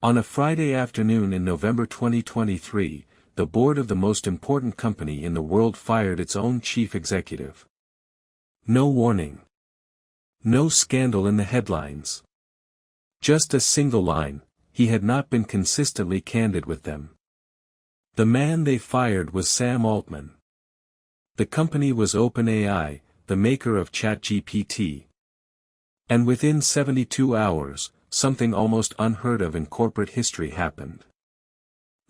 On a Friday afternoon in November 2023, the board of the most important company in the world fired its own chief executive. No warning. No scandal in the headlines. Just a single line: he had not been consistently candid with them. The man they fired was Sam Altman. The company was OpenAI, the maker of ChatGPT. And within 72 hours, something almost unheard of in corporate history happened.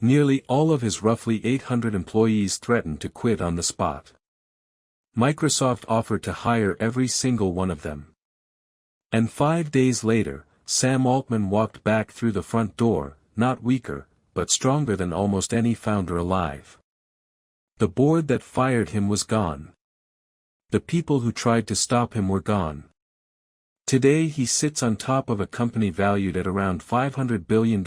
Nearly all of his roughly 800 employees threatened to quit on the spot. Microsoft offered to hire every single one of them. And 5 days later, Sam Altman walked back through the front door, not weaker, but stronger than almost any founder alive. The board that fired him was gone. The people who tried to stop him were gone. Today he sits on top of a company valued at around $500 billion,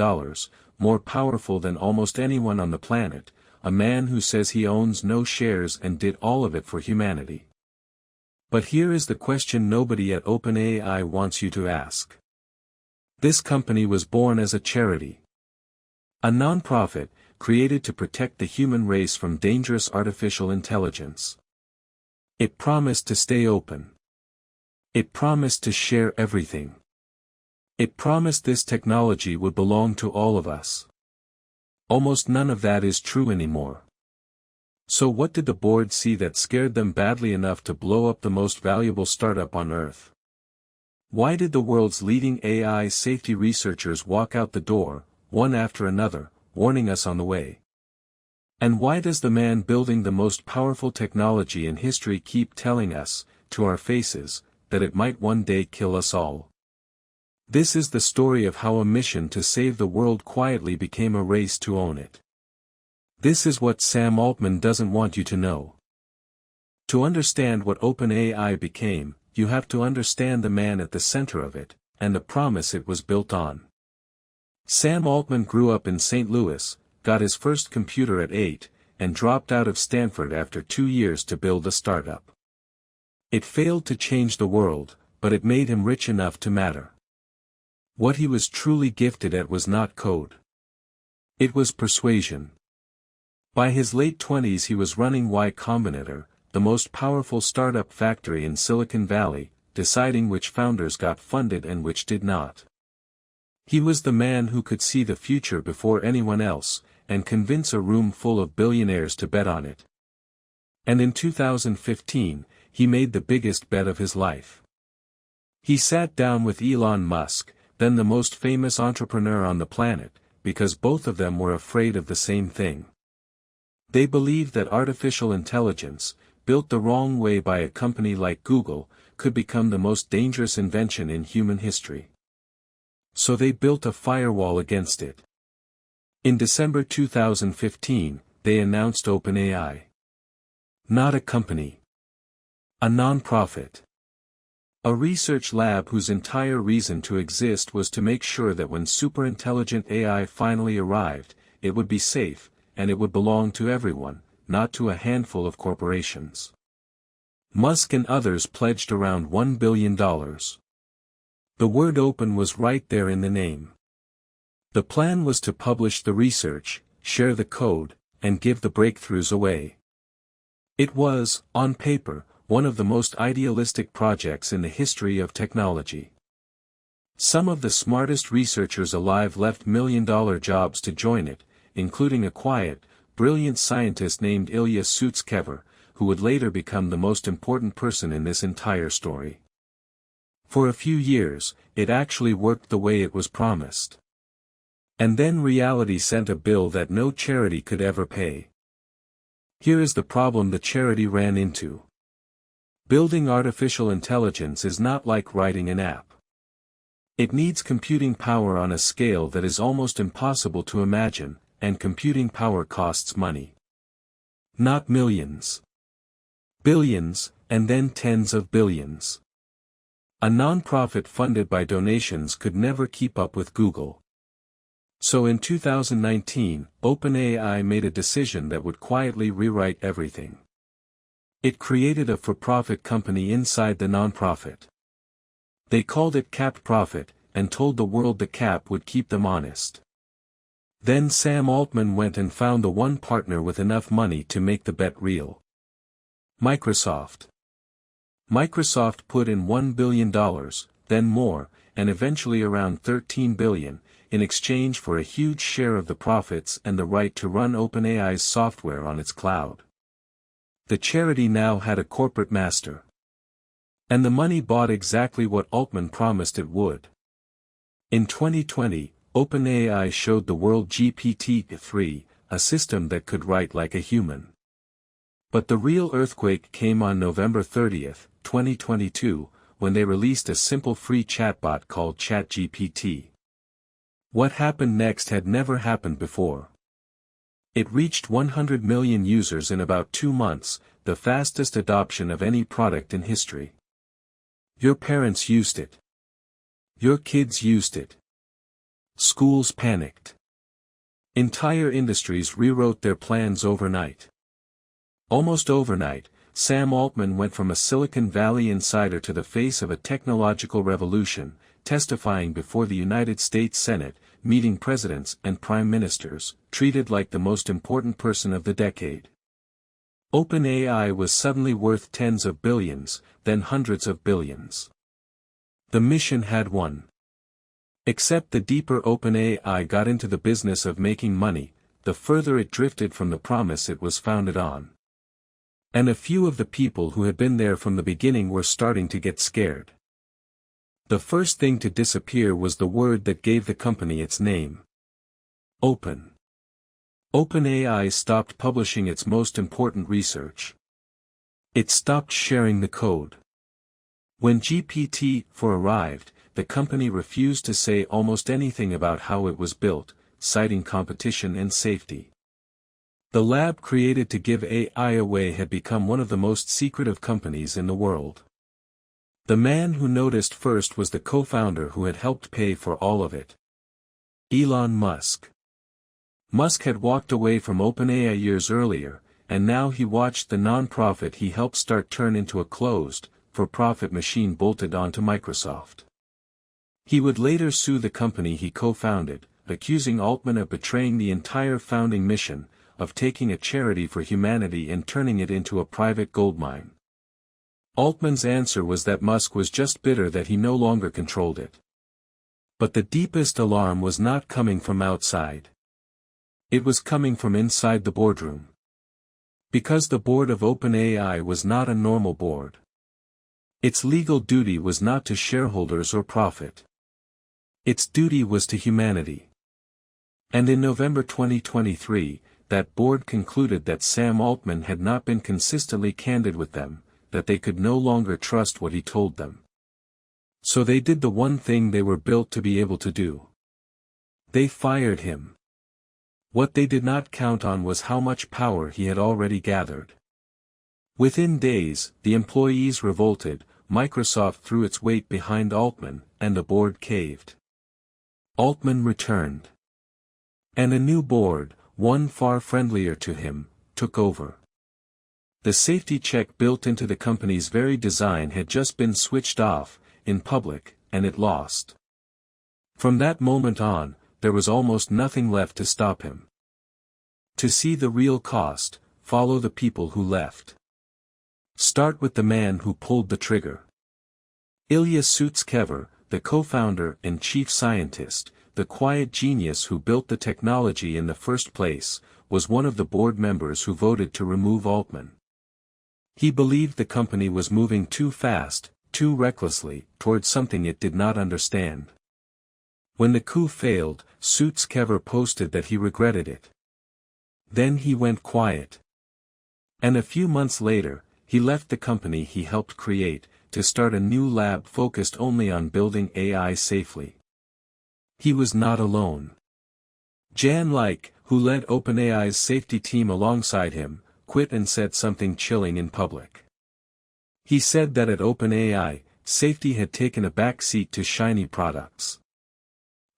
more powerful than almost anyone on the planet, a man who says he owns no shares and did all of it for humanity. But here is the question nobody at OpenAI wants you to ask. This company was born as a charity. A non-profit, created to protect the human race from dangerous artificial intelligence. It promised to stay open. It promised to share everything. It promised this technology would belong to all of us. Almost none of that is true anymore. So what did the board see that scared them badly enough to blow up the most valuable startup on Earth? Why did the world's leading AI safety researchers walk out the door, one after another, warning us on the way? And why does the man building the most powerful technology in history keep telling us, to our faces, that it might one day kill us all? This is the story of how a mission to save the world quietly became a race to own it. This is what Sam Altman doesn't want you to know. To understand what OpenAI became, you have to understand the man at the center of it, and the promise it was built on. Sam Altman grew up in St. Louis, got his first computer at 8, and dropped out of Stanford after 2 years to build a startup. It failed to change the world, but it made him rich enough to matter. What he was truly gifted at was not code. It was persuasion. By his late 20s he was running Y Combinator, the most powerful startup factory in Silicon Valley, deciding which founders got funded and which did not. He was the man who could see the future before anyone else, and convince a room full of billionaires to bet on it. And in 2015, he made the biggest bet of his life. He sat down with Elon Musk, then the most famous entrepreneur on the planet, because both of them were afraid of the same thing. They believed that artificial intelligence, built the wrong way by a company like Google, could become the most dangerous invention in human history. So they built a firewall against it. In December 2015, they announced OpenAI. Not a company. A non-profit. A research lab whose entire reason to exist was to make sure that when superintelligent AI finally arrived, it would be safe, and it would belong to everyone, not to a handful of corporations. Musk and others pledged around $1 billion. The word open was right there in the name. The plan was to publish the research, share the code, and give the breakthroughs away. It was, on paper, one of the most idealistic projects in the history of technology. Some of the smartest researchers alive left million-dollar jobs to join it, including a quiet, brilliant scientist named Ilya Sutskever, who would later become the most important person in this entire story. For a few years, it actually worked the way it was promised. And then reality sent a bill that no charity could ever pay. Here is the problem the charity ran into. Building artificial intelligence is not like writing an app. It needs computing power on a scale that is almost impossible to imagine, and computing power costs money. Not millions. Billions, and then tens of billions. A non-profit funded by donations could never keep up with Google. So in 2019, OpenAI made a decision that would quietly rewrite everything. It created a for-profit company inside the non-profit. They called it Capped Profit, and told the world the cap would keep them honest. Then Sam Altman went and found the one partner with enough money to make the bet real. Microsoft. Microsoft put in $1 billion, then more, and eventually around $13 billion, in exchange for a huge share of the profits and the right to run OpenAI's software on its cloud. The charity now had a corporate master. And the money bought exactly what Altman promised it would. In 2020, OpenAI showed the world GPT-3, a system that could write like a human. But the real earthquake came on November 30, 2022, when they released a simple free chatbot called ChatGPT. What happened next had never happened before. It reached 100 million users in about 2 months, the fastest adoption of any product in history. Your parents used it. Your kids used it. Schools panicked. Entire industries rewrote their plans overnight. Almost overnight, Sam Altman went from a Silicon Valley insider to the face of a technological revolution, testifying before the United States Senate, meeting presidents and prime ministers, treated like the most important person of the decade. OpenAI was suddenly worth tens of billions, then hundreds of billions. The mission had won. Except the deeper OpenAI got into the business of making money, the further it drifted from the promise it was founded on. And a few of the people who had been there from the beginning were starting to get scared. The first thing to disappear was the word that gave the company its name. Open. OpenAI stopped publishing its most important research. It stopped sharing the code. When GPT-4 arrived, the company refused to say almost anything about how it was built, citing competition and safety. The lab created to give AI away had become one of the most secretive companies in the world. The man who noticed first was the co-founder who had helped pay for all of it. Elon Musk. Musk had walked away from OpenAI years earlier, and now he watched the non-profit he helped start turn into a closed, for-profit machine bolted onto Microsoft. He would later sue the company he co-founded, accusing Altman of betraying the entire founding mission, of taking a charity for humanity and turning it into a private goldmine. Altman's answer was that Musk was just bitter that he no longer controlled it. But the deepest alarm was not coming from outside. It was coming from inside the boardroom. Because the board of OpenAI was not a normal board. Its legal duty was not to shareholders or profit. Its duty was to humanity. And in November 2023, that board concluded that Sam Altman had not been consistently candid with them, that they could no longer trust what he told them. So they did the one thing they were built to be able to do. They fired him. What they did not count on was how much power he had already gathered. Within days, the employees revolted, Microsoft threw its weight behind Altman, and the board caved. Altman returned. And a new board, one far friendlier to him, took over. The safety check built into the company's very design had just been switched off, in public, and it lost. From that moment on, there was almost nothing left to stop him. To see the real cost, follow the people who left. Start with the man who pulled the trigger. Ilya Sutskever, the co-founder and chief scientist, the quiet genius who built the technology in the first place, was one of the board members who voted to remove Altman. He believed the company was moving too fast, too recklessly, towards something it did not understand. When the coup failed, Sutskever posted that he regretted it. Then he went quiet. And a few months later, he left the company he helped create, to start a new lab focused only on building AI safely. He was not alone. Jan Leik, who led OpenAI's safety team alongside him, quit and said something chilling in public. He said that at OpenAI, safety had taken a back seat to shiny products.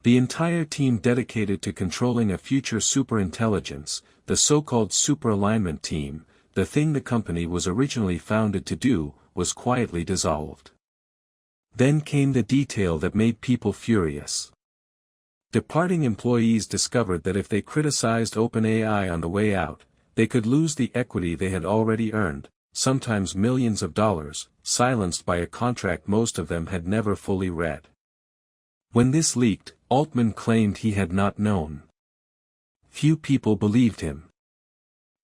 The entire team dedicated to controlling a future superintelligence, the so-called super-alignment team, the thing the company was originally founded to do, was quietly dissolved. Then came the detail that made people furious. Departing employees discovered that if they criticized OpenAI on the way out, they could lose the equity they had already earned, sometimes millions of dollars, silenced by a contract most of them had never fully read. When this leaked, Altman claimed he had not known. Few people believed him.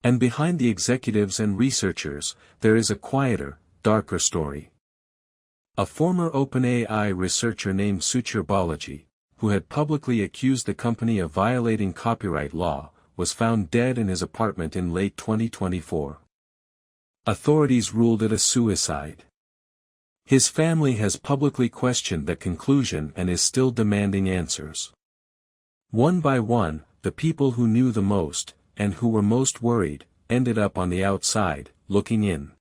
And behind the executives and researchers, there is a quieter, darker story. A former OpenAI researcher named Suchir Balaji, who had publicly accused the company of violating copyright law, was found dead in his apartment in late 2024. Authorities ruled it a suicide. His family has publicly questioned that conclusion and is still demanding answers. One by one, the people who knew the most, and who were most worried, ended up on the outside, looking in.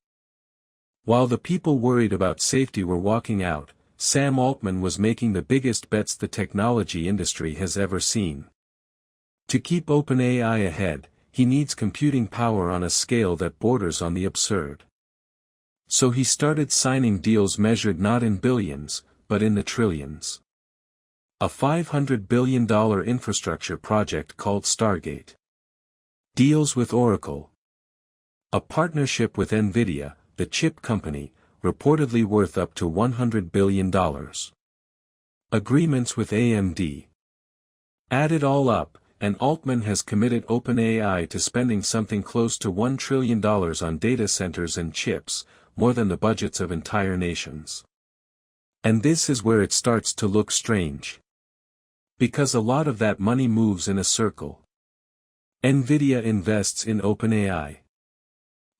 While the people worried about safety were walking out, Sam Altman was making the biggest bets the technology industry has ever seen. To keep OpenAI ahead, he needs computing power on a scale that borders on the absurd. So he started signing deals measured not in billions, but in the trillions. A $500 billion infrastructure project called Stargate. Deals with Oracle. A partnership with NVIDIA, the chip company, reportedly worth up to $100 billion. Agreements with AMD. Add it all up, and Altman has committed OpenAI to spending something close to $1 trillion on data centers and chips, more than the budgets of entire nations. And this is where it starts to look strange. Because a lot of that money moves in a circle. NVIDIA invests in OpenAI.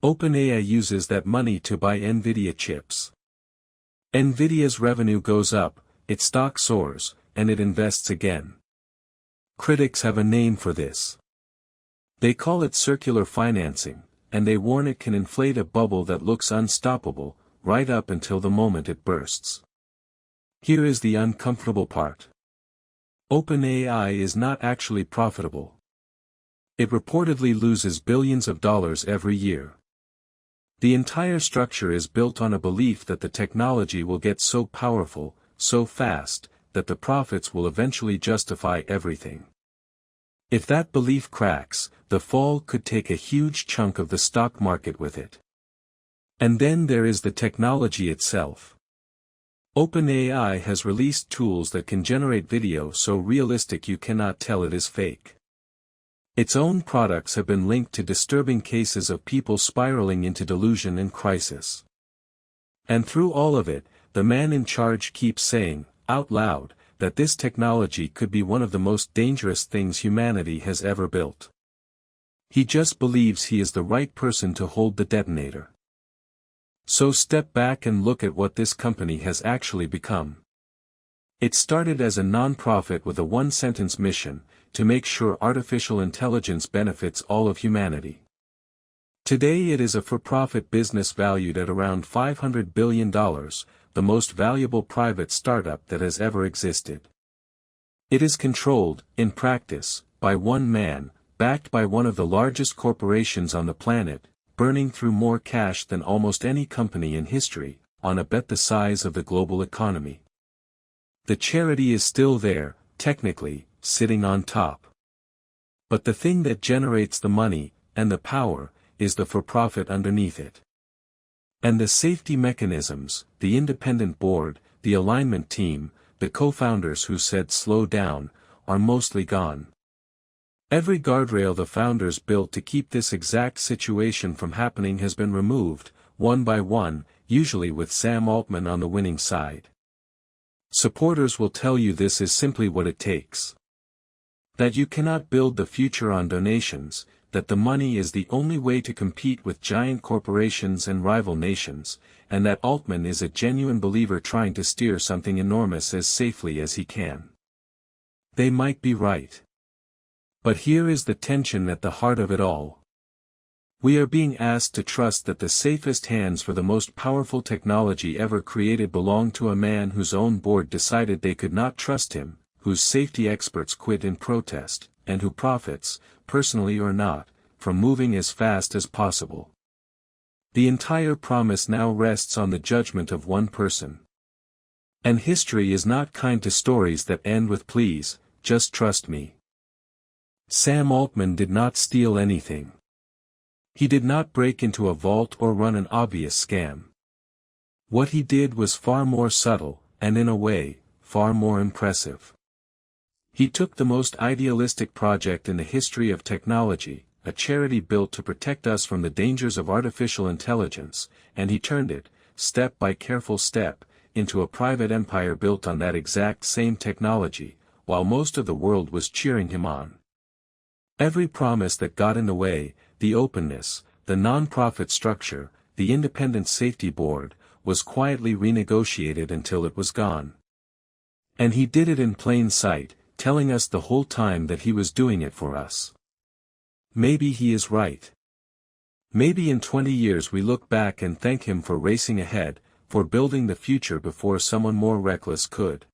OpenAI uses that money to buy NVIDIA chips. NVIDIA's revenue goes up, its stock soars, and it invests again. Critics have a name for this. They call it circular financing, and they warn it can inflate a bubble that looks unstoppable, right up until the moment it bursts. Here is the uncomfortable part. OpenAI is not actually profitable. It reportedly loses billions of dollars every year. The entire structure is built on a belief that the technology will get so powerful, so fast, that the profits will eventually justify everything. If that belief cracks, the fall could take a huge chunk of the stock market with it. And then there is the technology itself. OpenAI has released tools that can generate video so realistic you cannot tell it is fake. Its own products have been linked to disturbing cases of people spiraling into delusion and crisis. And through all of it, the man in charge keeps saying, out loud, that this technology could be one of the most dangerous things humanity has ever built. He just believes he is the right person to hold the detonator. So step back and look at what this company has actually become. It started as a non-profit with a one-sentence mission, to make sure artificial intelligence benefits all of humanity. Today it is a for-profit business valued at around $500 billion, the most valuable private startup that has ever existed. It is controlled, in practice, by one man, backed by one of the largest corporations on the planet, burning through more cash than almost any company in history, on a bet the size of the global economy. The charity is still there, technically, sitting on top. But the thing that generates the money, and the power, is the for-profit underneath it. And the safety mechanisms, the independent board, the alignment team, the co-founders who said slow down, are mostly gone. Every guardrail the founders built to keep this exact situation from happening has been removed, one by one, usually with Sam Altman on the winning side. Supporters will tell you this is simply what it takes. That you cannot build the future on donations, that the money is the only way to compete with giant corporations and rival nations, and that Altman is a genuine believer trying to steer something enormous as safely as he can. They might be right. But here is the tension at the heart of it all. We are being asked to trust that the safest hands for the most powerful technology ever created belong to a man whose own board decided they could not trust him, whose safety experts quit in protest, and who profits, personally or not, from moving as fast as possible. The entire promise now rests on the judgment of one person. And history is not kind to stories that end with please, just trust me. Sam Altman did not steal anything. He did not break into a vault or run an obvious scam. What he did was far more subtle, and in a way, far more impressive. He took the most idealistic project in the history of technology, a charity built to protect us from the dangers of artificial intelligence, and he turned it, step by careful step, into a private empire built on that exact same technology, while most of the world was cheering him on. Every promise that got in the way, the openness, the non-profit structure, the independent safety board, was quietly renegotiated until it was gone. And he did it in plain sight, telling us the whole time that he was doing it for us. Maybe he is right. Maybe in 20 years we look back and thank him for racing ahead, for building the future before someone more reckless could.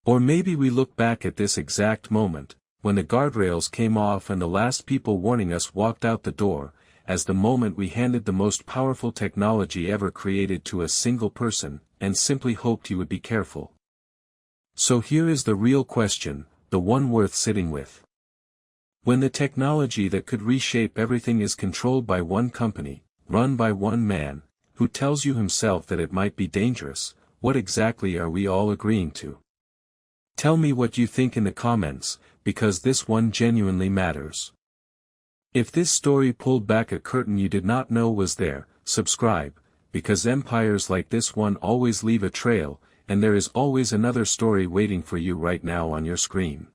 Or maybe we look back at this exact moment, when the guardrails came off and the last people warning us walked out the door, as the moment we handed the most powerful technology ever created to a single person, and simply hoped he would be careful. So here is the real question, the one worth sitting with. When the technology that could reshape everything is controlled by one company, run by one man, who tells you himself that it might be dangerous, what exactly are we all agreeing to? Tell me what you think in the comments, because this one genuinely matters. If this story pulled back a curtain you did not know was there, subscribe, because empires like this one always leave a trail, and there is always another story waiting for you right now on your screen.